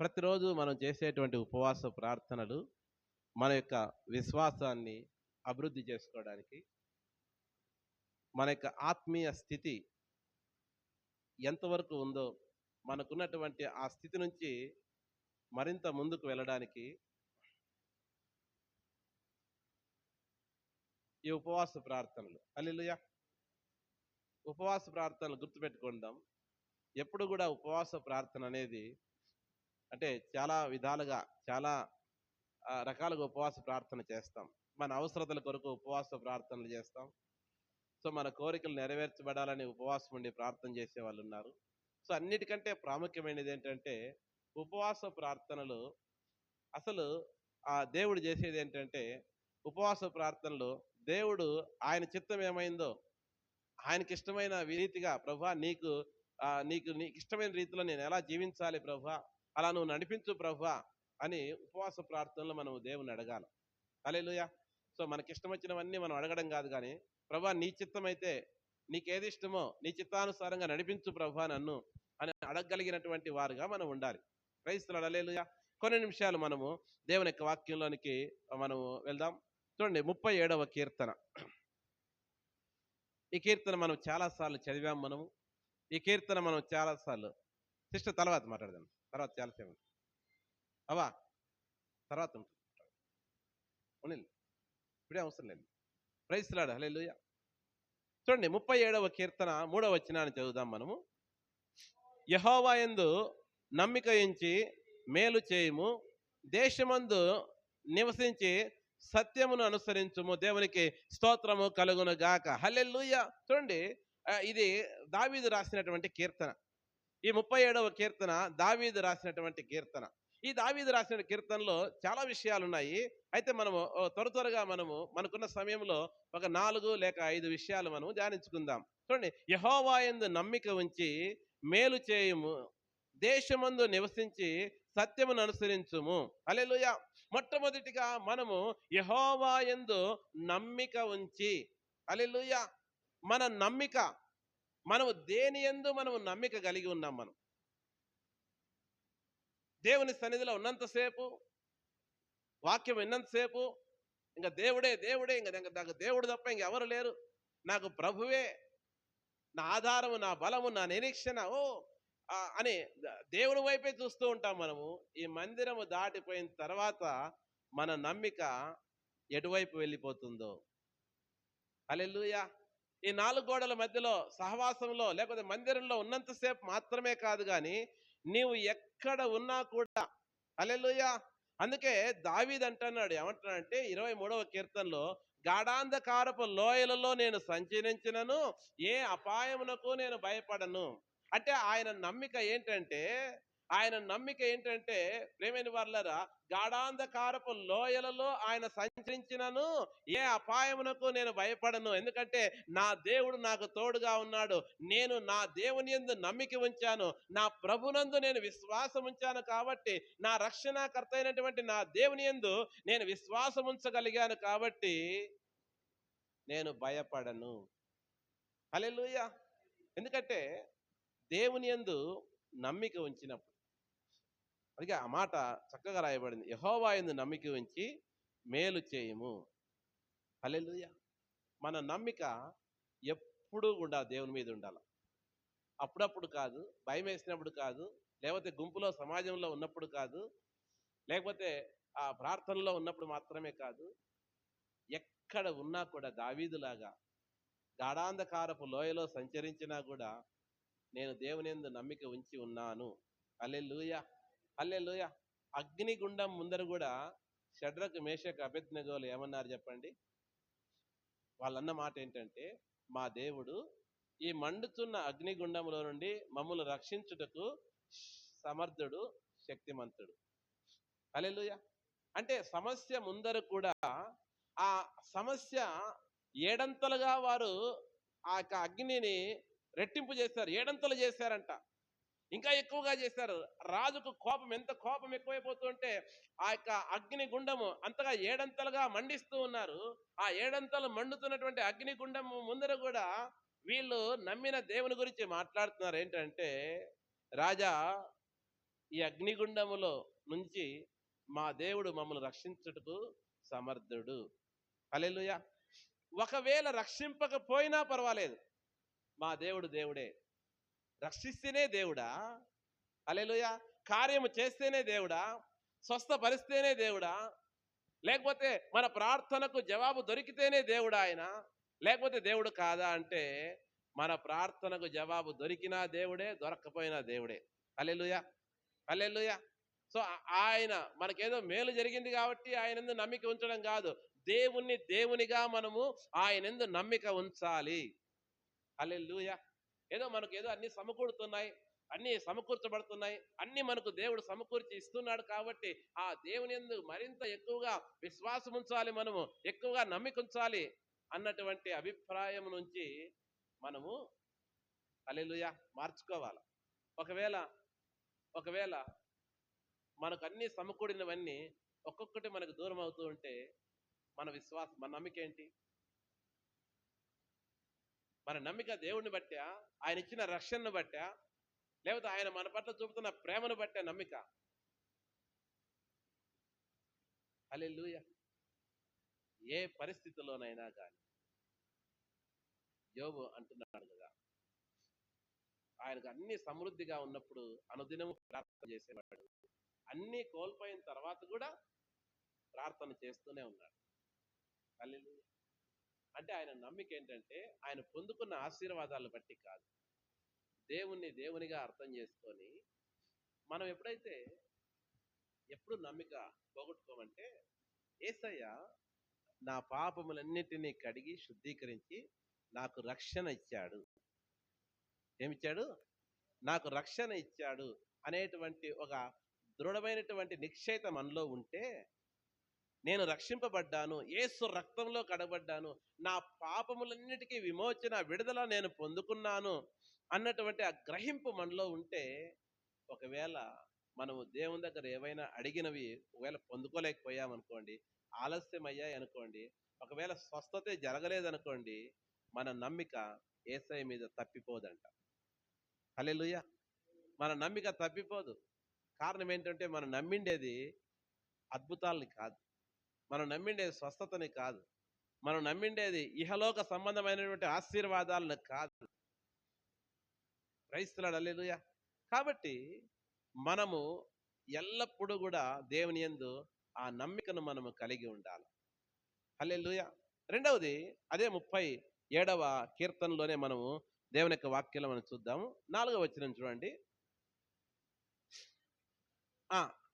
ప్రతిరోజు మనం చేసేటువంటి ఉపవాస ప్రార్థనలు మన యొక్క విశ్వాసాన్ని అభివృద్ధి చేసుకోవడానికి, మన యొక్క ఆత్మీయ స్థితి ఎంతవరకు ఉందో, మనకున్నటువంటి ఆ స్థితి నుంచి మరింత ముందుకు వెళ్ళడానికి ఈ ఉపవాస ప్రార్థనలు. హల్లెలూయా! ఉపవాస ప్రార్థనలు గుర్తుపెట్టుకుందాం. ఎప్పుడు కూడా ఉపవాస ప్రార్థన అనేది అంటే చాలా విధాలుగా చాలా రకాలుగా ఉపవాస ప్రార్థన చేస్తాం. మన అవసరతల కొరకు ఉపవాస ప్రార్థనలు చేస్తాం. సో, మన కోరికలు నెరవేర్చబడాలని ఉపవాసం ఉండి ప్రార్థన చేసేవాళ్ళున్నారు. సో, అన్నిటికంటే ప్రాముఖ్యమైనదేంటంటే, ఉపవాస ప్రార్థనలు అసలు దేవుడు జేసేదేంటంటే, ఉపవాస ప్రార్థనలో దేవుడు ఆయన చిత్తం ఏమైందో, ఆయనకిష్టమైన రీతిగా ప్రభువా నీకిష్టమైన రీతిలో నేనెలా జీవించాలి ప్రభువా, అలా నువ్వు నడిపించు ప్రభువా అని ఉపవాస ప్రార్థనలో మనం దేవుడిని అడగాలి. హల్లెలూయా! సో, మనకిష్టమొచ్చినవన్నీ మనం అడగడం గాదు గానీ, ప్రభువా నీ చిత్తమైతే నీకేది ఇష్టమో నీ చిత్తానుసారంగా నడిపించు ప్రభువా నన్ను అని అడగగలిగినటువంటి వారుగా మనం ఉండాలి. Praise the Lord. హల్లెలూయా! కొన్ని నిమిషాలు మనము దేవుని యొక్క వాక్యంలోనికి మనము వెళ్దాం. చూడండి 37వ కీర్తన. ఈ కీర్తన మనం చాలా సార్లు చదివాం మనము. ఈ కీర్తన మనం చాలా సార్లు సిస్టర్ తర్వాత మాట్లాడదాం. తర్వాత చాలా సేపు అవ్వా తర్వాత ఉంటుంది. ఉన్నిలే. ఇప్పుడే అవసరం లేదు. Praise the Lord. హల్లెలూయా! చూడండి 37వ కీర్తన 3వ వచనాన్ని చదువుదాం మనము. యెహోవా యందు నమ్మిక ఉంచి మేలు చేయుము, దేశమందు నివసించి సత్యమును అనుసరించుము. దేవునికి స్తోత్రము కలుగును గాక. హల్లెలూయా! చూడండి, ఇది దావీదు రాసినటువంటి కీర్తన. ఈ 37వ కీర్తన దావీదు రాసినటువంటి కీర్తన. ఈ దావీదు రాసిన కీర్తనలో చాలా విషయాలున్నాయి. అయితే మనము త్వరగా మనకున్న సమయంలో ఒక 4 లేక 5 విషయాలు మనం ధ్యానించుకుందాం. చూడండి, యెహోవా యందు నమ్మిక ఉంచి మేలు చేయుము, దేశమందు నివసించి సత్యమును అనుసరించుము. హల్లెలూయా! మొట్టమొదటిగా మనము యెహోవా యందు నమ్మిక ఉంచి, హల్లెలూయా! మన నమ్మిక, మనము దేని యందు మనము నమ్మిక కలిగి ఉన్నాం. మనం దేవుని సన్నిధిలో ఉన్నంతసేపు, వాక్యం విన్నంతసేపు ఇంక దేవుడే దేవుడే, నాకు దేవుడు తప్ప ఇంకెవరు లేరు, నాకు ప్రభువే నా ఆధారము, నా బలము, నా నిరీక్షణ అని దేవుని వైపే చూస్తూ ఉంటాం మనము. ఈ మందిరము దాటిపోయిన తర్వాత మన నమ్మిక ఎటువైపు వెళ్ళిపోతుందో. హల్లెలూయా! ఈ 4 గోడల మధ్యలో సహవాసంలో లేకపోతే మందిరంలో ఉన్నంతసేపు మాత్రమే కాదు గాని, నీవు ఎక్కడ ఉన్నా కూడా, హల్లెలూయా! అందుకే దావీదు అంటున్నాడు, ఏమంటున్నాడంటే 23వ కీర్తనలో, గాఢాంధకారపు లోయలలో నేను సంచరించినను ఏ అపాయమునకు నేను భయపడను. అంటే ఆయన నమ్మిక ఏంటంటే ప్రియమైన వారలారా, గాఢాంధకారపు లోయలలో ఆయన సంచరించినను ఏ అపాయమునకు నేను భయపడను. ఎందుకంటే నా దేవుడు నాకు తోడుగా ఉన్నాడు. నేను నా దేవుని యందు నమ్మిక ఉంచాను, నా ప్రభునందు నేను విశ్వాసం ఉంచాను. కాబట్టి నా రక్షణకర్త అయినటువంటి నా దేవుని యందు నేను విశ్వాసం ఉంచగలిగాను. కాబట్టి నేను భయపడను. హల్లెలూయా! ఎందుకంటే దేవుని యందు నమ్మిక ఉంచినప్పుడు, అందుకే ఆ మాట చక్కగా రాయబడింది, యెహోవా యందు నమ్మిక ఉంచి మేలు చేయుము. హల్లెలూయా! మన నమ్మిక ఎప్పుడూ కూడా దేవుని మీద ఉండాలి. అప్పుడప్పుడు కాదు, భయం వేసినప్పుడు కాదు, లేకపోతే గుంపులో సమాజంలో ఉన్నప్పుడు కాదు, లేకపోతే ఆ ప్రార్థనలో ఉన్నప్పుడు మాత్రమే కాదు, ఎక్కడ ఉన్నా కూడా దావీదులాగా గాఢాంధకారపు లోయలో సంచరించినా కూడా నేను దేవుని యందు నమ్మిక ఉంచి ఉన్నాను. హల్లెలూయా! హల్లెలూయా! అగ్నిగుండం ముందర కూడా షడ్రకు, మేషకు, అబేద్నెగోలు ఏమన్నారు చెప్పండి? వాళ్ళన్న మాట ఏంటంటే, మా దేవుడు ఈ మండుతున్న అగ్నిగుండంలో నుండి మమ్మల్ని రక్షించుటకు సమర్థుడు, శక్తిమంతుడు. హల్లెలూయా! అంటే సమస్య ముందర కూడా ఆ సమస్య ఏడంతలుగా వారు ఆ యొక్క అగ్నిని రెట్టింపు చేశారు, ఏడంతలు చేశారంట. ఇంకా ఎక్కువగా చేశారు. రాజుకు ఎంత కోపం ఎక్కువైపోతుంటే ఆ యొక్క అగ్ని గుండము అంతగా ఏడంతలుగా మండిస్తూ ఉన్నారు. ఆ ఏడంతలు మండుతున్నటువంటి అగ్ని గుండము ముందర కూడా వీళ్ళు నమ్మిన దేవుని గురించి మాట్లాడుతున్నారు. ఏంటంటే, రాజా ఈ అగ్నిగుండములో నుంచి మా దేవుడు మమ్మల్ని రక్షించుటకు సమర్థుడు. హల్లెలూయా. ఒకవేళ రక్షింపకపోయినా పర్వాలేదు, మా దేవుడు దేవుడే. రక్షిస్తేనే దేవుడా? హల్లెలూయా. కార్యము చేస్తేనే దేవుడా? స్వస్థపరిస్తేనే దేవుడా? లేకపోతే మన ప్రార్థనకు జవాబు దొరికితేనే దేవుడా ఆయన? లేకపోతే దేవుడు కాదా అంటే, మన ప్రార్థనకు జవాబు దొరికినా దేవుడే, దొరక్కపోయినా దేవుడే. హల్లెలూయా, హల్లెలూయా. సో ఆయన మనకేదో మేలు జరిగింది కాబట్టి ఆయనందు నమ్మిక ఉంచడం కాదు, దేవుణ్ణి దేవునిగా మనము ఆయనందు నమ్మిక ఉంచాలి. హల్లెలూయా. ఏదో మనకు ఏదో అన్ని సమకూడుతున్నాయి, అన్ని సమకూర్చబడుతున్నాయి, అన్ని మనకు దేవుడు సమకూర్చి ఇస్తున్నాడు కాబట్టి ఆ దేవుని యందు మరింత ఎక్కువగా విశ్వాసం ఉంచాలి, మనము ఎక్కువగా నమ్మిక ఉంచాలి అన్నటువంటి అభిప్రాయం నుంచి మనము హల్లెలూయా మార్చుకోవాలి. ఒకవేళ ఒకవేళ మనకు అన్ని సమకూడినవన్నీ ఒక్కొక్కటి మనకు దూరం అవుతూ ఉంటే మన విశ్వాసం, మన నమ్మిక ఏంటి? మన నమ్మిక దేవుడిని బట్టా, ఆయన ఇచ్చిన రక్షణను బట్టా, లేకపోతే ఆయన మన పట్ల చూపుతున్న ప్రేమను బట్టే నమ్మిక? హల్లెలూయా. ఏ పరిస్థితిలోనైనా కానీ యోబు అంటున్నాడు కదా, ఆయనకు అన్ని సమృద్ధిగా ఉన్నప్పుడు అనుదినము ప్రార్థన చేసేవాడు, అన్ని కోల్పోయిన తర్వాత కూడా ప్రార్థన చేస్తూనే ఉన్నాడు. హల్లెలూయా. అంటే ఆయన నమ్మిక ఏంటంటే, ఆయన పొందుకున్న ఆశీర్వాదాలను బట్టి కాదు, దేవుణ్ణి దేవునిగా అర్థం చేసుకొని మనం ఎప్పుడు నమ్మిక పోగొట్టుకోమంటే, యేసయ్య నా పాపములన్నిటినీ కడిగి శుద్ధీకరించి నాకు రక్షణ ఇచ్చాడు. ఏమిచ్చాడు? నాకు రక్షణ ఇచ్చాడు అనేటువంటి ఒక దృఢమైనటువంటి నిశ్చయిత మనలో ఉంటే, నేను రక్షింపబడ్డాను, యేసు రక్తంలో కడగబడ్డాను, నా పాపములన్నిటికీ విమోచన విడుదల నేను పొందుకున్నాను అన్నటువంటి ఆ గ్రహింపు మనలో ఉంటే, ఒకవేళ మనము దేవుని దగ్గర ఏవైనా అడిగినవి ఒకవేళ పొందుకోలేకపోయామనుకోండి, ఆలస్యం అయ్యాయి అనుకోండి, ఒకవేళ స్వస్థతే జరగలేదనుకోండి, మన నమ్మిక యేసయ్య మీద తప్పిపోదంట. హల్లెలూయా. మన నమ్మిక తప్పిపోదు. కారణం ఏంటంటే, మనం నమ్మిండేది అద్భుతాలని కాదు, మనం నమ్మిండేది స్వస్థతని కాదు, మనం నమ్మిండేది ఇహలోక సంబంధమైనటువంటి ఆశీర్వాదాలను కాదు. క్రైస్తవులాడు. హల్లెలూయా. కాబట్టి మనము ఎల్లప్పుడూ కూడా దేవుని యందు ఆ నమ్మికను మనము కలిగి ఉండాలి. హల్లెలూయా. రెండవది, అదే 37వ కీర్తనలోనే మనము దేవుని యొక్క వాక్యాలు మనం చూద్దాము. 4వ వచనం చూడండి.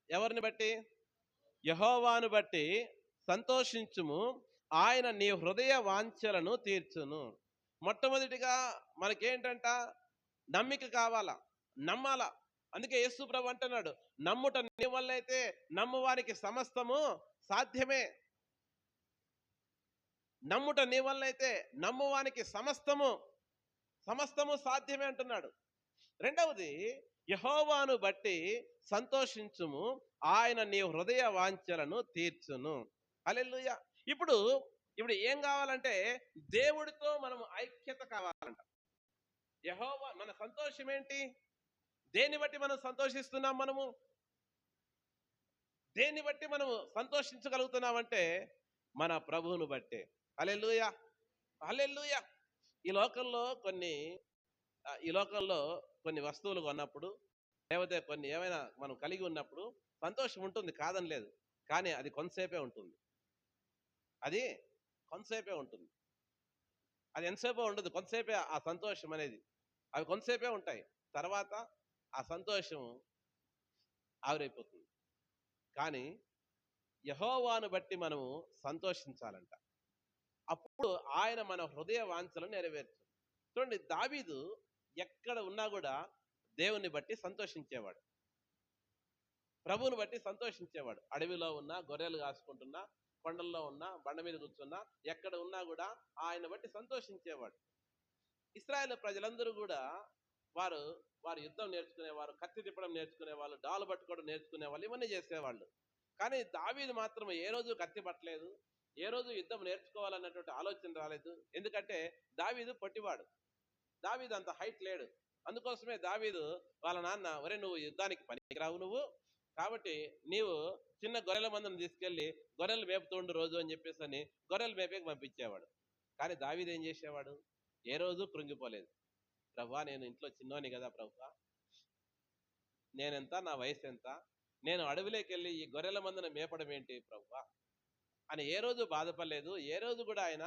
ఎవరిని బట్టి? యెహోవాను బట్టి సంతోషించుము, ఆయన నీ హృదయ వాంఛలను తీర్చును. మొట్టమొదటిగా మనకేంటంట? నమ్మిక కావాలా, నమ్మాలా. అందుకే యేసు ప్రభు అంటున్నాడు, నమ్ముట నీ వల్ల అయితే నమ్మువానికి సమస్తము సాధ్యమే. నమ్ముట నీ వల్ల అయితే నమ్మువానికి సమస్తము సాధ్యమే అంటున్నాడు. రెండవది, యెహోవాను బట్టి సంతోషించుము, ఆయన నీ హృదయ వాంఛలను తీర్చును. హల్లెలూయా. ఇప్పుడు ఏం కావాలంటే, దేవుడితో మనం ఐక్యత కావాలంట. యెహోవా మన సంతోషం ఏంటి? దేన్ని బట్టి మనం సంతోషిస్తున్నాం? దేన్ని బట్టి మనము సంతోషించగలుగుతున్నామంటే, మన ప్రభువును బట్టే. హల్లెలూయా, హల్లెలూయా. ఈ లోకంలో కొన్ని వస్తువులు కొన్నప్పుడు, లేకపోతే కొన్ని ఏమైనా మనం కలిగి ఉన్నప్పుడు సంతోషం ఉంటుంది, కాదని లేదు. కానీ అది కొంతసేపే ఉంటుంది. అది ఎంతసేపో ఉండదు, కొంతసేపే ఆ సంతోషం అనేది. అవి కొంతసేపే ఉంటాయి, తర్వాత ఆ సంతోషం ఆవిరైపోతుంది. కానీ యెహోవాను బట్టి మనము సంతోషించాలంట. అప్పుడు ఆయన మన హృదయ వాంఛలను నెరవేర్చు. చూడండి, దావీదు ఎక్కడ ఉన్నా కూడా దేవుని బట్టి సంతోషించేవాడు, ప్రభువుని బట్టి సంతోషించేవాడు. అడవిలో ఉన్నా, గొర్రెలు కాసుకుంటున్నా, కొండల్లో ఉన్నా, బండ మీద కూర్చున్నా, ఎక్కడ ఉన్నా కూడా ఆయన బట్టి సంతోషించేవాడు. ఇశ్రాయేలు ప్రజలందరూ కూడా వారు యుద్ధం నేర్చుకునేవారు, కత్తి తిప్పడం నేర్చుకునేవాళ్ళు, డాలు పట్టుకోవడం నేర్చుకునేవాళ్ళు, ఇవన్నీ చేసేవాళ్ళు. కానీ దావీదు మాత్రం ఏ రోజు కత్తి పట్టలేదు, ఏ రోజు యుద్ధం నేర్చుకోవాలన్నటువంటి ఆలోచన రాలేదు. ఎందుకంటే దావీదు పొట్టివాడు, దావీదు అంత హైట్ లేడు, అందుకోసమే దావీదు వాళ్ళ నాన్న, ఒరే నువ్వు యుద్ధానికి పనికిరావు నువ్వు, కాబట్టి నీవు చిన్న గొర్రెల మందను తీసుకెళ్లి గొర్రెలు మేపుతుండు రోజు అని చెప్పేసి అని గొర్రెలు మేపేకి పంపించేవాడు. కానీ దావీదు ఏం చేసేవాడు? ఏ రోజు కృంగిపోలేదు. ప్రభువా, నేను ఇంట్లో చిన్నోని కదా ప్రభువా, నేనెంత, నా వయసు ఎంత, నేను అడవిలోకి వెళ్ళి ఈ గొర్రెల మందను మేపడం ఏంటి ప్రభువా అని ఏ రోజు బాధపడలేదు. ఏ రోజు కూడా ఆయన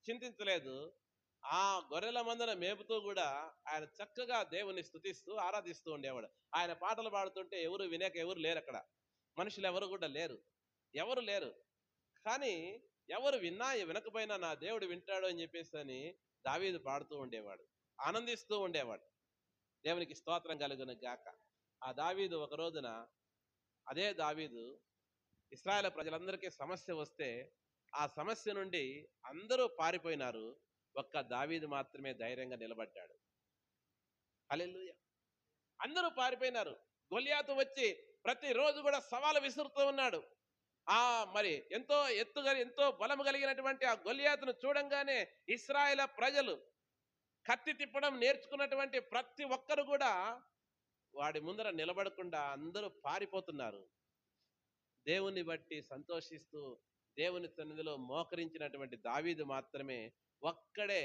చింతించలేదు. ఆ గొర్రెల మందను మేపుతూ కూడా ఆయన చక్కగా దేవుని స్తుతిస్తూ ఆరాధిస్తూ ఉండేవాడు. ఆయన పాటలు పాడుతుంటే ఎవరు వినేక ఎవరు లేరు, అక్కడ మనుషులు ఎవరు కూడా లేరు, ఎవరు లేరు. కానీ ఎవరు విన్నా వినకపోయినా నా దేవుడు వింటాడు అని చెప్పేసి అని దావీదు పాడుతూ ఉండేవాడు, ఆనందిస్తూ ఉండేవాడు. దేవునికి స్తోత్రం కలుగును గాక. ఆ దావీదు ఒక రోజున, అదే దావీదు ఇశ్రాయేలు ప్రజలందరికీ సమస్య వస్తే ఆ సమస్య నుండి అందరూ పారిపోయినారు, ఒక్క దావీదు మాత్రమే ధైర్యంగా నిలబడ్డాడు. హల్లెలూయా. అందరూ పారిపోయినారు. గొల్యాతు వచ్చి ప్రతిరోజు కూడా సవాలు విసురుతూ ఉన్నాడు. మరి ఎంతో ఎత్తుగా ఎంతో బలము కలిగినటువంటి ఆ గొల్యాతును చూడంగానే ఇశ్రాయేలు ప్రజలు కత్తి తిప్పడం నేర్చుకున్నటువంటి ప్రతి ఒక్కరు కూడా వాడి ముందర నిలబడకుండా అందరూ పారిపోతున్నారు. దేవుని బట్టి సంతోషిస్తూ దేవుని సన్నిధిలో మోకరించినటువంటి దావీదు మాత్రమే ఒక్కడే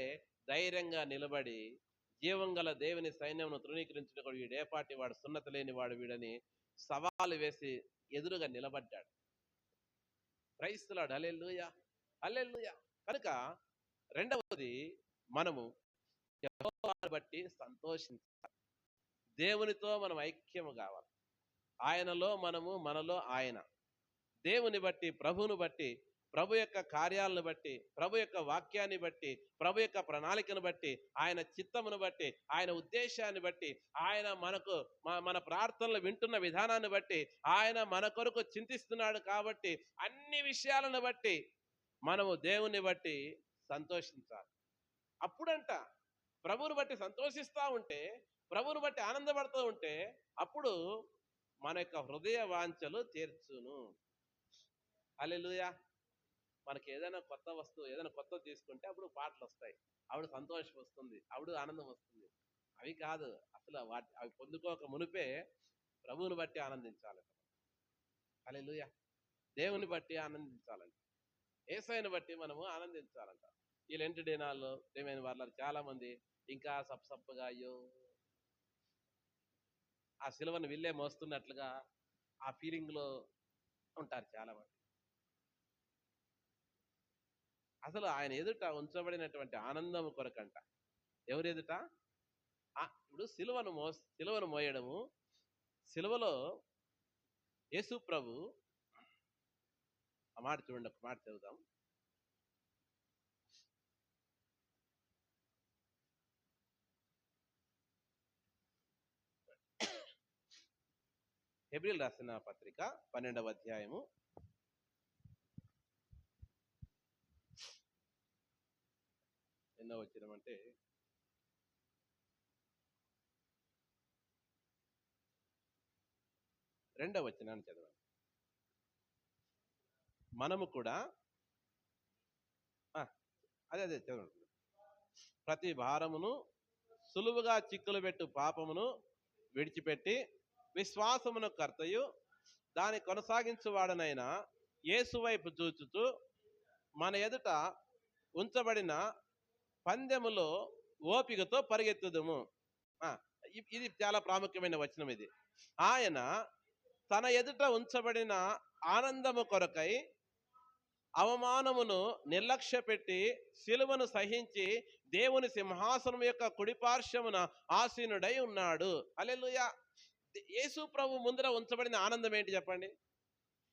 ధైర్యంగా నిలబడి, జీవం గల దేవుని సైన్యమును తృణీకరించుటకు వీడేపాటి వాడు, సున్నత లేని వాడు వీడని సవాలు వేసి ఎదురుగా నిలబడ్డాడు. Praise the Lord. Hallelujah, hallelujah. కనుక రెండవది, మనము యెహోవాను బట్టి సంతోషించాలి. దేవునితో మనం ఐక్యము కావాలి. ఆయనలో మనము, మనలో ఆయన. దేవుని బట్టి, ప్రభువును బట్టి, ప్రభు యొక్క కార్యాలను బట్టి, ప్రభు యొక్క వాక్యాన్ని బట్టి, ప్రభు యొక్క ప్రణాళికను బట్టి, ఆయన చిత్తమును బట్టి, ఆయన ఉద్దేశాన్ని బట్టి, ఆయన మనకు మన ప్రార్థనలు వింటున్న విధానాన్ని బట్టి, ఆయన మన కొరకు చింతిస్తున్నాడు కాబట్టి అన్ని విషయాలను బట్టి మనము దేవుని బట్టి సంతోషించాలి. అప్పుడంట ప్రభువును బట్టి సంతోషిస్తూ ఉంటే, ప్రభువును బట్టి ఆనందపడుతూ ఉంటే, అప్పుడు మన యొక్క హృదయ వాంఛలు తీర్చును. హల్లెలూయా. మనకి ఏదైనా కొత్త వస్తువు, ఏదైనా కొత్త తీసుకుంటే అప్పుడు పాటలు వస్తాయి, అప్పుడు సంతోషం వస్తుంది, అప్పుడు ఆనందం వస్తుంది. అవి కాదు, అసలు అవి పొందుకోక మునిపే ప్రభువుని బట్టి ఆనందించాలంట. హల్లెలూయా. దేవుని బట్టి ఆనందించాలంట, యేసయ్యను బట్టి మనము ఆనందించాలంట. ఈ లెంట్ దినాల్లో ప్రియమైన వారు చాలా మంది ఇంకా సప్పగా అయ్యో ఆ సిలువను విల్లే మోస్తున్నట్లుగా ఆ ఫీలింగ్ లో ఉంటారు చాలా మంది. అసలు ఆయన ఎదుట ఉంచబడినటువంటి ఆనందం కొరకంట. ఎవరు ఎదుట? ఇప్పుడు సిలువను మోయడము, సిలువలో యేసు ప్రభు ఆ మాట చూడండి, ఒక మాట చదువుదాం. హెబ్రీయులకు రాసిన పత్రిక 12వ అధ్యాయము 8వ వచనం, అంటే 2వ వచనాన్ని చదవండి. మనము కూడా అదే చదవండి. ప్రతి భారమును సులువుగా చిక్కులు పెట్టు పాపమును విడిచిపెట్టి విశ్వాసమును కర్తయు దాన్ని కొనసాగించువాడనైన యేసు వైపు చూచుచు మన ఎదుట ఉంచబడిన పందెములో ఓపికతో పరిగెత్తుదుము. ఇది చాలా ప్రాముఖ్యమైన వచనం. ఇది ఆయన తన ఎదుట ఉంచబడిన ఆనందము కొరకై అవమానమును నిర్లక్ష్య పెట్టి సిలువను సహించి దేవుని సింహాసనం యొక్క కుడిపార్శ్వమున ఆసీనుడై ఉన్నాడు. హల్లెలూయా. యేసు ప్రభు ముందర ఉంచబడిన ఆనందం ఏంటి చెప్పండి?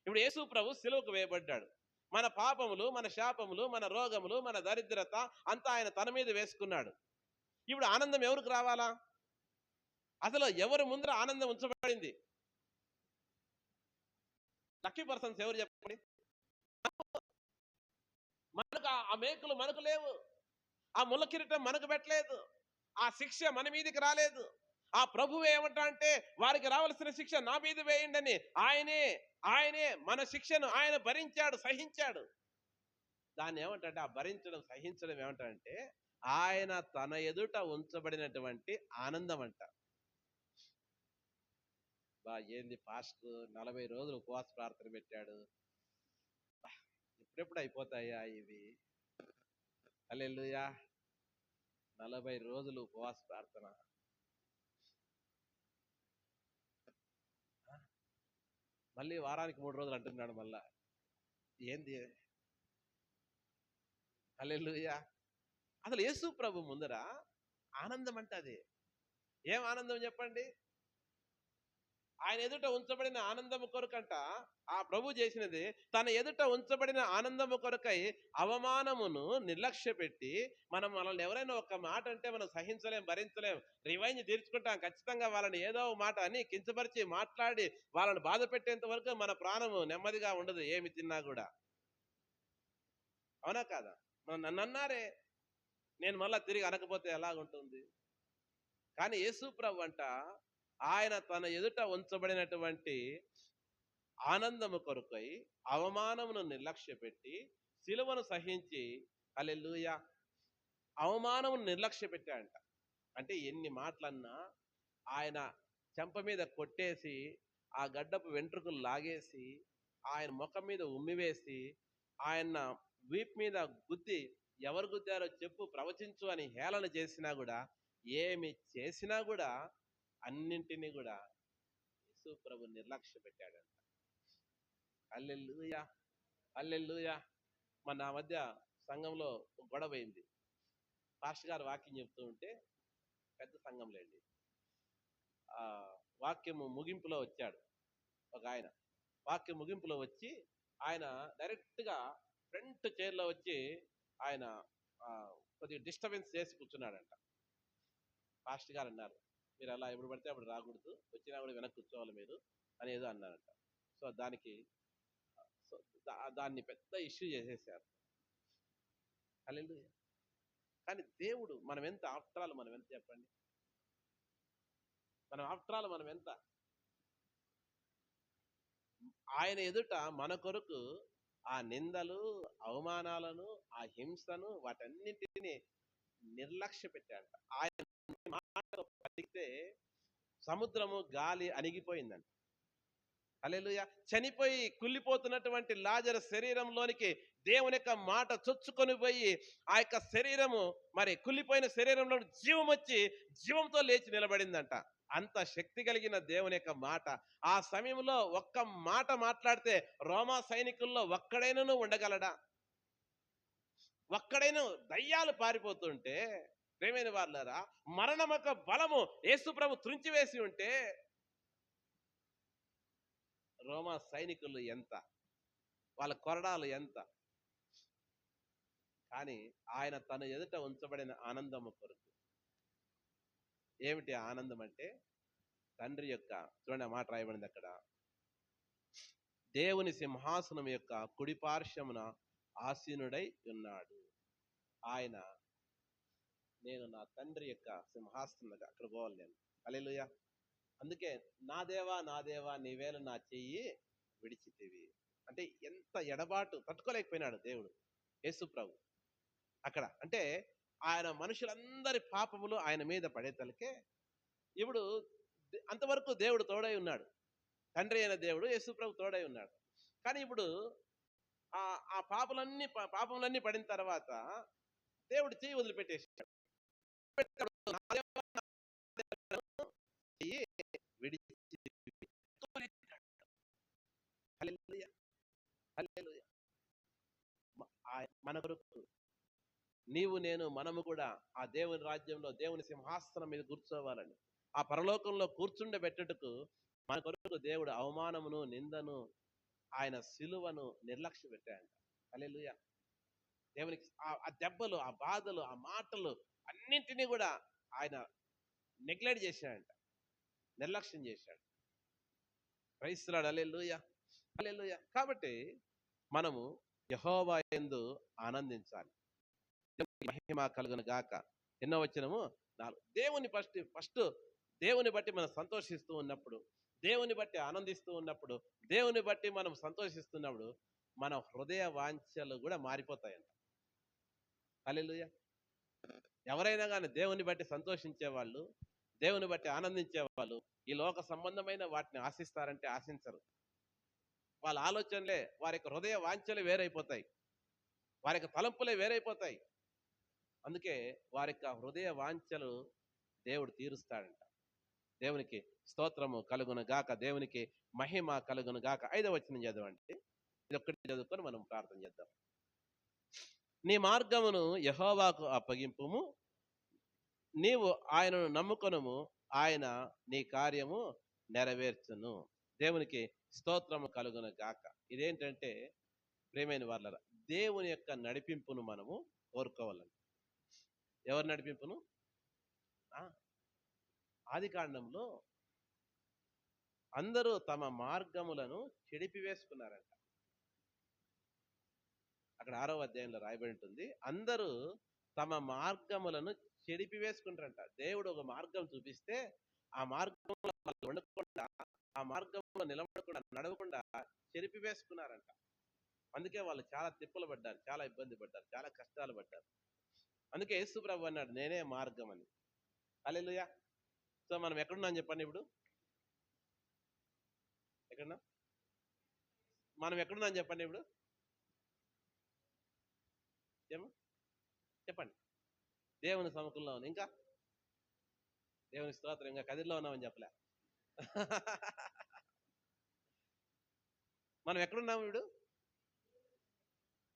ఇప్పుడు యేసు ప్రభు సిలువకు వేయబడ్డాడు. మన పాపములు, మన శాపములు, మన రోగములు, మన దరిద్రత అంతా ఆయన తన మీద వేసుకున్నాడు. ఇప్పుడు ఆనందం ఎవరికి రావాలా? అసలు ఎవరి ముందర ఆనందం ఉంచబడింది? లక్కీ పర్సన్స్ ఎవరు చెప్పండి? మనకు ఆ మేకులు మనకు లేవు, ఆ ముళ్ళ కిరీటం మనకు పెట్టలేదు, ఆ శిక్ష మన మీదకి రాలేదు. ఆ ప్రభువు ఏమంటా అంటే, వారికి రావాల్సిన శిక్ష నా మీద వేయండి అని ఆయనే మన శిక్షను ఆయన భరించాడు, సహించాడు. దాన్ని ఏమంటే ఆ భరించడం, సహించడం ఏమంటాడంటే ఆయన తన ఎదుట ఉంచబడినటువంటి ఆనందం అంట. ఏంది పాస్టర్ 40 రోజులు ఉపవాస ప్రార్థన పెట్టాడు, ఎప్పుడెప్పుడు అయిపోతాయా ఇవి? హల్లెలూయా. 40 రోజులు ఉపవాస ప్రార్థన, మళ్ళీ వారానికి 3 రోజులు అంటున్నాడు మళ్ళా. ఏంది? హల్లెలూయా. అసలు యేసు ప్రభు ముందర ఆనందం అంటే అది ఏం ఆనందం చెప్పండి? ఆయన ఎదుట ఉంచబడిన ఆనందము కొరకంట ఆ ప్రభు చేసినది, తన ఎదుట ఉంచబడిన ఆనందము కొరకై అవమానమును నిర్లక్ష్య పెట్టి, మనల్ని ఎవరైనా ఒక మాట అంటే మనం సహించలేం, భరించలేం, రివైంజ్ తీర్చుకుంటాం ఖచ్చితంగా. వాళ్ళని ఏదో మాట అని కించపరిచి మాట్లాడి వాళ్ళని బాధ పెట్టేంత వరకు మన ప్రాణము నెమ్మదిగా ఉండదు, ఏమి తిన్నా కూడా. అవునా కాదా? నన్ను అన్నారే, నేను మళ్ళా తిరిగి అనకపోతే ఎలాగుంటుంది? కానీ యేసు ప్రభు అంట ఆయన తన ఎదుట ఉంచబడినటువంటి ఆనందము కొరకై అవమానమును నిర్లక్ష్య పెట్టి సిలువను సహించి, హల్లెలూయా, అవమానమును నిర్లక్ష్య పెట్టాడంట. అంటే ఎన్ని మాటలన్నా ఆయన చెంప మీద కొట్టేసి, ఆ గడ్డపు వెంట్రుకలు లాగేసి, ఆయన ముఖం మీద ఉమ్మివేసి, ఆయన వీప్ మీద గుద్ది, ఎవరు గుద్దారో చెప్పు, ప్రవచించు అని హేళన చేసినా కూడా, ఏమి చేసినా కూడా అన్నింటినీ కూడా యేసు ప్రభు నిర్లక్ష్య పెట్టాడంట. హల్లెలూయా, హల్లెలూయా. నా మధ్య సంఘంలో గొడవ అయింది. పాస్టర్ గారు వాక్యం చెప్తూ ఉంటే, పెద్ద సంఘంలేండి, ఆ వాక్యము ముగింపులో వచ్చాడు ఒక ఆయన. వాక్యం ముగింపులో వచ్చి ఆయన డైరెక్ట్గా ఫ్రంట్ చైర్లో వచ్చి ఆయన కొద్దిగా డిస్టర్బెన్స్ చేసి కూర్చున్నాడంట. పాస్టర్ గారు అన్నారు, మీరు అలా ఎప్పుడు పడితే అప్పుడు రాకూడదు, వచ్చినా కూడా వెనక్కి కూర్చోవాలి మీరు అని ఏదో అన్నారంట. సో దాన్ని పెద్ద ఇష్యూ చేసేసారు. హల్లెలూయా. కానీ దేవుడు, మనం ఎంత ఆఫ్టర్ ఆల్, మనం ఎంత చెప్పండి, మనం ఎంత ఆయన ఎదుట మన కొరకు ఆ నిందలు, అవమానాలను, ఆ హింసను, వాటన్నింటినీ నిర్లక్ష్య పెట్టాడంట. ఆయన మాటలు పలికితే సముద్రము గాలి అణిగిపోయిందంట. హల్లెలూయా. చనిపోయి కుళ్ళిపోతున్నటువంటి లాజరు శరీరంలోనికి దేవుని యొక్క మాట చొచ్చుకొని పోయి, ఆ యొక్క శరీరము, మరి కుళ్ళిపోయిన శరీరంలో జీవం వచ్చి జీవంతో లేచి నిలబడిందంట. అంత శక్తి కలిగిన దేవుని యొక్క మాట. ఆ సమయంలో ఒక్క మాట మాట్లాడితే రోమా సైనికుల్లో ఒక్కడైనను ఉండగలడా? ఒక్కడైనా దయ్యాలు పారిపోతుంటే, ప్రేమైన వారులారా, మరణమొక బలము యేసు ప్రభు త్రుంచివేసి ఉంటే రోమా సైనికులు ఎంత, వాళ్ళ కొరడాలు ఎంత. కానీ ఆయన తన ఎదుట ఉంచబడిన ఆనందము కొరకు, ఏమిటి ఆనందం అంటే, తండ్రి యొక్క, చూడండి ఆ మాట రాయబడింది అక్కడ, దేవుని సింహాసనం యొక్క కుడి పార్శ్వమున ఆసీనుడై ఉన్నాడు. ఆయన, నేను నా తండ్రి యొక్క సింహాసనం దగ్గర, అక్కడ పోవాలి నేను. హల్లెలూయా. అందుకే నా దేవా నా దేవా నీవేళ నా చెయ్యి విడిచితివి అంటే, ఎంత ఎడబాటు తట్టుకోలేకపోయినాడు దేవుడు యేసు ప్రభు అక్కడ. అంటే ఆయన మనుషులందరి పాపములు ఆయన మీద పడేతలకే ఇప్పుడు అంతవరకు దేవుడు తోడై ఉన్నాడు, తండ్రి అయిన దేవుడు యేసు ప్రభు తోడై ఉన్నాడు. కానీ ఇప్పుడు ఆ పాపములన్నీ పడిన తర్వాత దేవుడు చెయ్యి వదిలిపెట్టేసాడు. మన కొరకు నీవు నేను మనము కూడా ఆ దేవుని రాజ్యంలో దేవుని సింహాసనం మీద కూర్చోవాలని, ఆ పరలోకంలో కూర్చుండబెట్టుటకు మన కొరకు దేవుడు అవమానమును, నిందను, ఆయన సిలువను నిర్లక్ష్య పెట్టాడంట. హల్లెలూయా. దేవునికి ఆ దెబ్బలు, ఆ బాధలు, ఆ మాటలు అన్నింటినీ కూడా ఆయన నెగ్లెక్ట్ చేశాడంట, నిర్లక్ష్యం చేశాడు. Praise the Lord. Hallelujah, hallelujah. కాబట్టి మనము యెహోవా యందు ఆనందించాలి. మహిమ కలుగును గాక. ఎన్నో వచనము 4. దేవుని ఫస్ట్ దేవుని బట్టి మనం సంతోషిస్తూ ఉన్నప్పుడు, దేవుని బట్టి ఆనందిస్తూ ఉన్నప్పుడు, దేవుని బట్టి మనం సంతోషిస్తున్నప్పుడు మన హృదయ వాంఛలు కూడా మారిపోతాయంట. హల్లెలూయా. ఎవరైనా కానీ దేవుని బట్టి సంతోషించే వాళ్ళు, దేవుని బట్టి ఆనందించే వాళ్ళు ఈ లోక సంబంధమైన వాటిని ఆశిస్తారంటే ఆశించరు. వాళ్ళ ఆలోచనలే, వారి యొక్క హృదయ వాంఛలు వేరైపోతాయి, వారి యొక్క తలంపులే వేరైపోతాయి. అందుకే వారి యొక్క హృదయ వాంఛలు దేవుడు తీరుస్తాడంట. దేవునికి స్తోత్రము కలుగును గాక, దేవునికి మహిమ కలుగును గాక. 5వ వచనం చదవండి. ఇది ఒక్కటి చదువుకొని మనం ప్రార్థన చేద్దాం. నీ మార్గమును యెహోవాకు అప్పగింపుము, నీవు ఆయనను నమ్ముకొనుము, ఆయన నీ కార్యము నెరవేర్చును. దేవునికి స్తోత్రము కలుగును గాక. ఇదేంటంటే ప్రియమైన వాళ్ళ దేవుని యొక్క నడిపింపును మనము కోరుకోవాలండి. ఎవరు నడిపింపును? ఆది కాండంలో అందరూ తమ మార్గములను చెడిపివేసుకున్నారంట. అక్కడ 6వ అధ్యాయంలో రాయబడి ఉంటుంది, అందరూ తమ మార్గములను చెడిపివేసుకుంటారంట. దేవుడు ఒక మార్గం చూపిస్తే ఆ మార్గంలో వాళ్ళు ఉండకుండా, ఆ మార్గంలో నిలబడకుండా, నడవకుండా చెరిపివేసుకున్నారంట. అందుకే వాళ్ళు చాలా తిప్పలు పడ్డారు, చాలా ఇబ్బంది పడ్డారు, చాలా కష్టాలు పడ్డారు. అందుకే యేసు ప్రభు అన్నాడు, నేనే మార్గం అని. హల్లెలూయా. సో మనం ఎక్కడున్నాం చెప్పండి? ఇప్పుడు ఎక్కడున్నాం? మనం ఎక్కడున్నాం చెప్పండి? ఇప్పుడు చెప్పండి. దేవుని సముఖంలో ఉంది. ఇంకా దేవుని స్తోత్రం. ఇంకా కదిరిలో ఉన్నామని చెప్పలే. మనం ఎక్కడున్నాము? ఇప్పుడు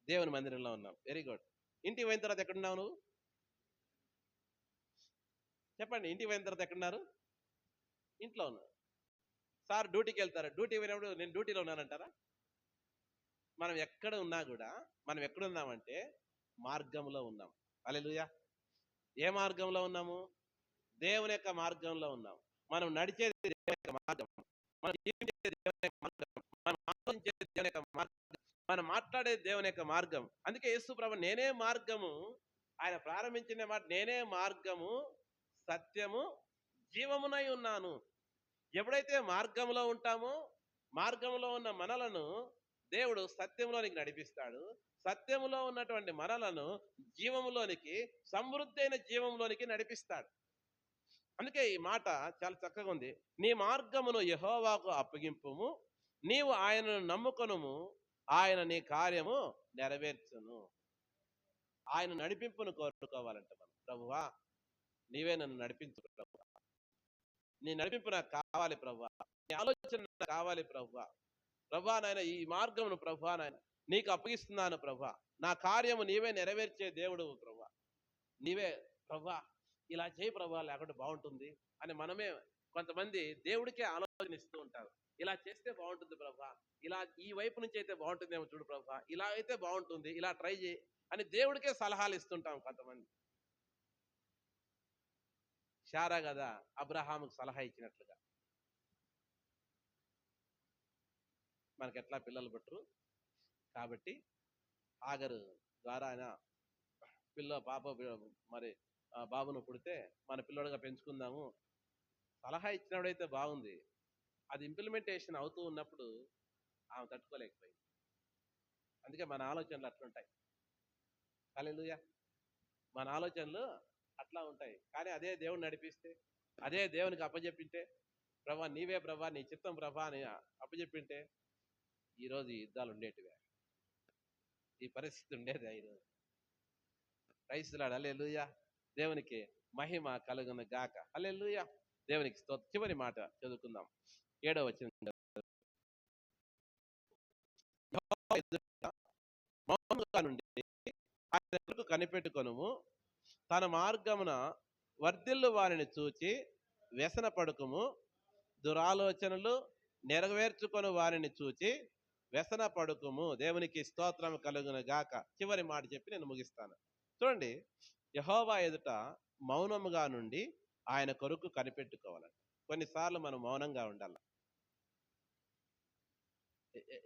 దేవుని మందిరంలో ఉన్నాం. Very good. ఇంటికి పోయిన తర్వాత ఎక్కడున్నావు నువ్వు? చెప్పండి. ఇంటికి పోయిన తర్వాత ఎక్కడున్నారు? ఇంట్లో ఉన్నారు. సార్ డ్యూటీకి వెళ్తారా? డ్యూటీకి పోయినప్పుడు నేను డ్యూటీలో ఉన్నానంటారా? మనం ఎక్కడ ఉన్నా కూడా మనం ఎక్కడున్నామంటే మార్గంలో ఉన్నాం. హల్లెలూయా. ఏ మార్గంలో ఉన్నాము? దేవుని యొక్క మార్గంలో ఉన్నాం. మనం నడిచేది దేవుని యొక్క మార్గం, మనం జీవించేది దేవుని యొక్క మార్గం, మనం ఆలోచించేది దేవుని యొక్క మార్గం, మనం మాట్లాడేది దేవుని యొక్క మార్గం. అందుకే యేసు ప్రభు నేనే మార్గము, ఆయన ప్రారంభించిన మాట నేనే మార్గము, సత్యము, జీవమునై ఉన్నాను. ఎప్పుడైతే మార్గంలో ఉంటామో, మార్గంలో ఉన్న మనలను దేవుడు సత్యంలోనికి నడిపిస్తాడు. సత్యములో ఉన్నటువంటి మనలను జీవములోనికి, సమృద్ధి అయిన జీవంలోనికి నడిపిస్తాడు. అందుకే ఈ మాట చాలా చక్కగా ఉంది. నీ మార్గమును యెహోవాకు అప్పగింపుము, నీవు ఆయనను నమ్ముకొనుము, ఆయన నీ కార్యము నెరవేర్చును. ఆయన నడిపింపును కోరుకోవాలంట మనం. ప్రభువా నీవే నన్ను నడిపించు ప్రభువా, నీ నడిపింపు నాకు కావాలి ప్రభువా, నీ ఆలోచన నాకు కావాలి ప్రభువా. ప్రభువా నాయన ఈ మార్గమును ప్రభువా నాయన నీకు అప్పగిస్తున్నాను ప్రభువా, నా కార్యము నీవే నెరవేర్చే దేవుడు ప్రభువా, నీవే ప్రభువా ఇలా చేయి ప్రభువా లేకుంటే బాగుంటుంది అని మనమే కొంతమంది దేవుడికే ఆలోచన ఇస్తూ ఉంటారు. ఇలా చేస్తే బాగుంటుంది ప్రభువా, ఇలా ఈ వైపు నుంచి అయితే బాగుంటుందేమో చూడు ప్రభువా, ఇలా అయితే బాగుంటుంది, ఇలా ట్రై చేయి అని దేవుడికే సలహాలు ఇస్తుంటాం కొంతమంది. శారా కదా అబ్రహాముకు సలహా ఇచ్చినట్లుగా మనకి ఎట్లా పిల్లలు పుట్టరు కాబట్టి ఆగరు ద్వారా ఆయన పాప మరి బాబును పుడితే మన పిల్లడుగా పెంచుకుందాము సలహా ఇచ్చినప్పుడైతే బాగుంది. అది ఇంప్లిమెంటేషన్ అవుతూ ఉన్నప్పుడు ఆమె తట్టుకోలేకపోయింది. అందుకే మన ఆలోచనలు అట్లుంటాయి. హల్లెలూయా. మన ఆలోచనలు అట్లా ఉంటాయి. కానీ అదే దేవుని నడిపిస్తే, అదే దేవునికి అప్పచెప్పింటే, ప్రభా నీవే ప్రభా, నీ చిత్తం ప్రభా అని అప్పచెప్పింటే ఈరోజు ఈ యుద్ధాలు ఉండేటివే, ఈ పరిస్థితి ఉండేది ఈరోజు. క్రైస్తలాడు. హల్లెలూయా. దేవునికి మహిమ కలుగును గాక. హల్లెలూయా. దేవునికి స్తోత్రం. చివరి మాట చదువుకుందాం. 7వ వచనం. మౌనముగా నుండి ఆయన కొరకు కనిపెట్టుకొనుము, తన మార్గమున వర్ధిల్లు వారిని చూచి వ్యసన పడుకుము, దురాలోచనలు నెరవేర్చుకొని వారిని చూచి వ్యసన పడుకుము. దేవునికి స్తోత్రం కలుగును గాక. చివరి మాట చెప్పి నేను ముగిస్తాను. చూడండి, యెహోవా ఎదుట మౌనముగా నుండి ఆయన కొరకు కనిపెట్టుకోవాలంట. కొన్నిసార్లు మనం మౌనంగా ఉండాల.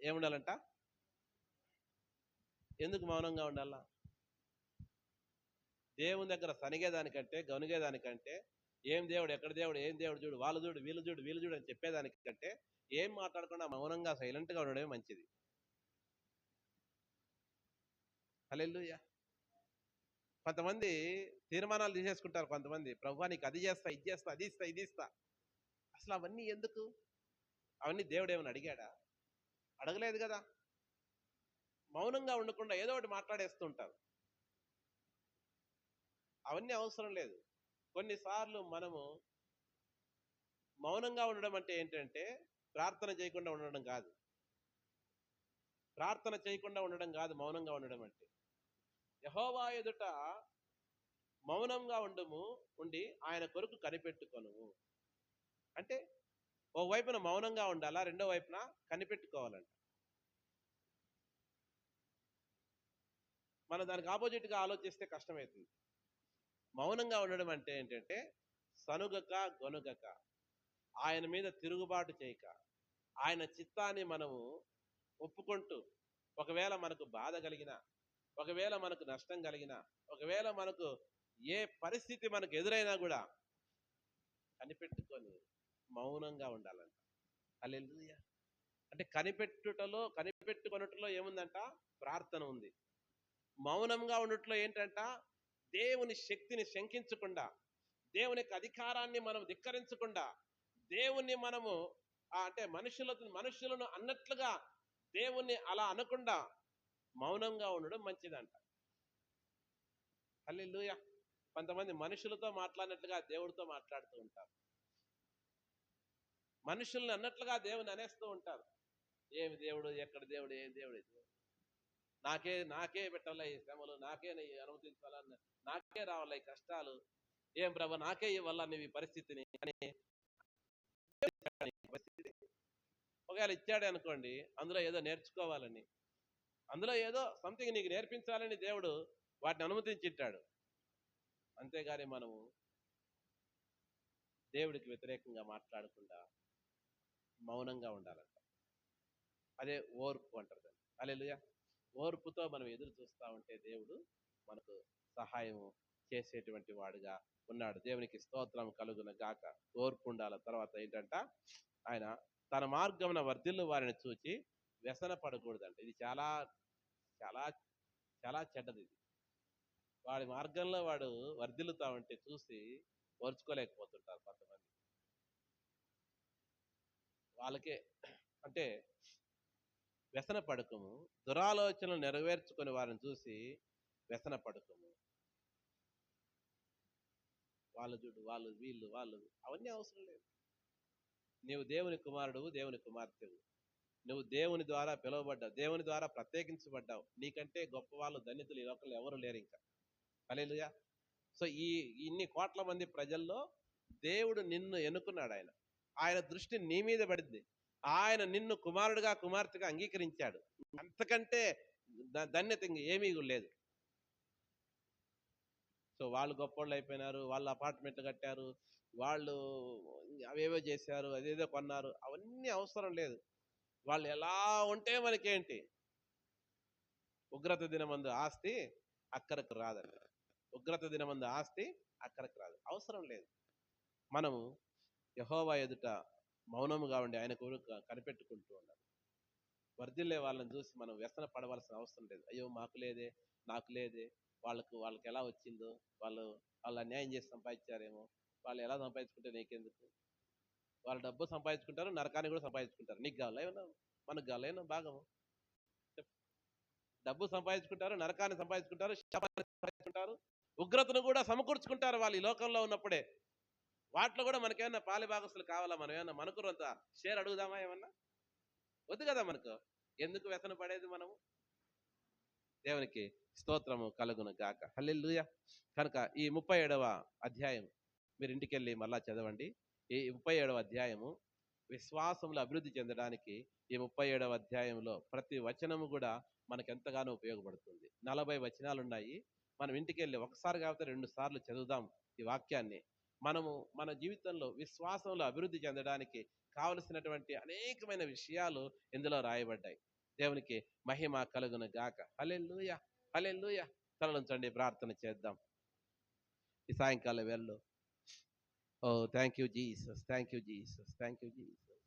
ఏముండాలంట? ఎందుకు మౌనంగా ఉండాలా? దేవుని దగ్గర సనిగేదానికంటే, గనుగేదానికంటే, ఏం దేవుడు, ఎక్కడ దేవుడు, ఏం దేవుడు చూడు, వాళ్ళు చూడు, వీళ్ళు చూడు, వీళ్ళు చూడు అని చెప్పేదానికంటే ఏం మాట్లాడకుండా మౌనంగా సైలెంట్గా ఉండడమే మంచిది. హల్లెలూయా. కొంతమంది తీర్మానాలు తీసేసుకుంటారు. కొంతమంది ప్రభువా నీకు అది చేస్తా, ఇది చేస్తా, అది ఇస్తా, ఇది ఇస్తా. అసలు అవన్నీ ఎందుకు? అవన్నీ దేవుడు ఏమైనా అడిగాడా? అడగలేదు కదా. మౌనంగా ఉండకుండా ఏదో ఒకటి మాట్లాడేస్తూ ఉంటారు. అవన్నీ అవసరం లేదు. కొన్నిసార్లు మనము మౌనంగా ఉండడం అంటే ఏంటంటే ప్రార్థన చేయకుండా ఉండడం కాదు. ప్రార్థన చేయకుండా ఉండడం కాదు మౌనంగా ఉండడం అంటే. యెహోవా ఎదుట మౌనంగా ఉండి ఆయన కొరకు కనిపెట్టుకొనుము అంటే ఒక వైపున మౌనంగా ఉండాలా, రెండో వైపున కనిపెట్టుకోవాలంట. మనం దానికి ఆపోజిట్ గా ఆలోచిస్తే కష్టమవుతుంది. మౌనంగా ఉండడం అంటే ఏంటంటే సనుగక గొనుగక, ఆయన మీద తిరుగుబాటు చేయక, ఆయన చిత్తాన్ని మనము ఒప్పుకుంటూ, ఒకవేళ మనకు బాధ కలిగినా, ఒకవేళ మనకు నష్టం కలిగినా, ఒకవేళ మనకు ఏ పరిస్థితి మనకు ఎదురైనా కూడా కనిపెట్టుకొని మౌనంగా ఉండాలంట. హల్లెలూయా. అంటే కనిపెట్టుకొనుటలో ఏముందంట? ప్రార్థన ఉంది. మౌనంగా ఉండట్లో ఏంటంట? దేవుని శక్తిని శంకించకుండా, దేవుని యొక్క అధికారాన్ని మనం ధిక్కరించకుండా, దేవుణ్ణి మనము అంటే మనుషులను అన్నట్లుగా దేవుణ్ణి అలా అనకుండా మౌనంగా ఉండడం మంచిదంట. హల్లెలూయా. కొంతమంది మనుషులతో మాట్లాడినట్లుగా దేవుడితో మాట్లాడుతూ ఉంటారు. మనుషుల్ని అన్నట్లుగా దేవుని అనేస్తూ ఉంటారు. ఏమి దేవుడు, ఎక్కడ దేవుడు, ఏం దేవుడు, నాకే పెట్టాలా ఈ శ్రమలు, నాకే అనుమతించాలా, నాకే రావాలా ఈ కష్టాలు, ఏం ప్రభు నాకే ఇవ్వాలా నువ్వు ఈ పరిస్థితిని అని పరిస్థితి. ఒకవేళ ఇచ్చాడే అనుకోండి, అందులో ఏదో నేర్చుకోవాలని, అందులో ఏదో సంథింగ్ నీకు నేర్పించాలని దేవుడు వాటిని అనుమతించిట్టాడు. అంతేగాని మనము దేవుడికి వ్యతిరేకంగా మాట్లాడకుండా మౌనంగా ఉండాలంట. అదే ఓర్పు అంటారు దాన్ని. హల్లెలూయా. ఓర్పుతో మనం ఎదురు చూస్తా ఉంటే దేవుడు మనకు సహాయం చేసేటువంటి వాడుగా ఉన్నాడు. దేవునికి స్తోత్రం కలుగున గాక. ఓర్పు ఉండాల. తర్వాత ఏంటంట, ఆయన తన మార్గమున వర్ధిల్లు వారిని చూచి వ్యసన పడకూడదంట. ఇది చాలా చాలా చాలా చెడ్డది. ఇది వాడి మార్గంలో వాడు వర్ధిల్లుతా ఉంటే చూసి ఓర్చుకోలేకపోతుంటారు కొంతమంది. వాళ్ళకే అంటే వ్యసన పడకము, దురాలోచనలు నెరవేర్చుకుని వారిని చూసి వ్యసన పడకము. వాళ్ళు చూడు, వాళ్ళు అవన్నీ అవసరం లేదు. నీవు దేవుని కుమారుడు, దేవుని కుమార్తెవు. నువ్వు దేవుని ద్వారా పిలువబడ్డావు, దేవుని ద్వారా ప్రత్యేకించబడ్డావు. నీకంటే గొప్ప వాళ్ళు, ధన్యతలు ఈ లోకంలో ఎవరు లేరు ఇంకా. హల్లెలూయా. సో ఇన్ని కోట్ల మంది ప్రజల్లో దేవుడు నిన్ను ఎన్నుకున్నాడు. ఆయన దృష్టి నీ మీద పడింది. ఆయన నిన్ను కుమారుడుగా కుమార్తెగా అంగీకరించాడు. అంతకంటే ధన్యత ఏమీ లేదు. సో వాళ్ళు గొప్పోళ్ళు అయిపోయినారు, వాళ్ళు అపార్ట్మెంట్లు కట్టారు, వాళ్ళు అవేవో చేశారు, అదేదో కొన్నారు, అవన్నీ అవసరం లేదు. వాళ్ళు ఎలా ఉంటే మనకేంటి? ఉగ్రత దినమందు ఆస్తి అక్కరకు రాదండి. ఉగ్రత దినమందు ఆస్తి అక్కరకు రాదు. అవసరం లేదు. మనము యెహోవా ఎదుట మౌనముగా ఉండి ఆయన కొరకు కనిపెట్టుకుంటూ ఉండాలి. వర్ధిల్లే వాళ్ళని చూసి మనం వ్యసన పడవలసిన అవసరం లేదు. అయ్యో మాకు లేదే, నాకు లేదే, వాళ్ళకి ఎలా వచ్చిందో, వాళ్ళు అన్యాయం చేసి సంపాదించారేమో, వాళ్ళు ఎలా సంపాదించుకుంటే నీకెందుకు? వాళ్ళు డబ్బు సంపాదించుకుంటారు, నరకాన్ని కూడా సంపాదించుకుంటారు. నీకు కావాలా ఏమన్నా? మనకు కావాలా ఏమన్నా భాగము? డబ్బు సంపాదించుకుంటారు, నరకాన్ని సంపాదించుకుంటారు, శాపాన్ని సంపాదించుకుంటారు, ఉగ్రతను కూడా సమకూర్చుకుంటారు వాళ్ళు ఈ లోకంలో ఉన్నప్పుడే. వాటిలో కూడా మనకేమన్నా పాలి భాగస్తులు కావాలా? మనం ఏమన్నా మనకురంత షేర్ అడుగుదామా? ఏమన్నా వద్దు కదా మనకు. ఎందుకు వ్యసన పడేది మనము? దేవునికి స్తోత్రము కలుగును గాక. హల్లెలూయా. కనుక ఈ 37వ అధ్యాయం మీరు ఇంటికి వెళ్ళి మళ్ళా చదవండి. ఈ 37వ అధ్యాయము విశ్వాసములు అభివృద్ధి చెందడానికి ఈ 37వ అధ్యాయంలో ప్రతి వచనము కూడా మనకు ఎంతగానో ఉపయోగపడుతుంది. 40 వచనాలు ఉన్నాయి. మనం ఇంటికి వెళ్ళి ఒకసారి కాకపోతే 2 సార్లు చదువుదాం ఈ వాక్యాన్ని. మనము మన జీవితంలో విశ్వాసంలో అభివృద్ధి చెందడానికి కావలసినటువంటి అనేకమైన విషయాలు ఇందులో రాయబడ్డాయి. దేవునికి మహిమ కలుగును గాక. హల్లెలూయా, హల్లెలూయా. తలలుంచండి, ప్రార్థన చేద్దాం ఈ సాయంకాల వేళలో. ఓ thank you Jesus, thank you Jesus, thank you Jesus.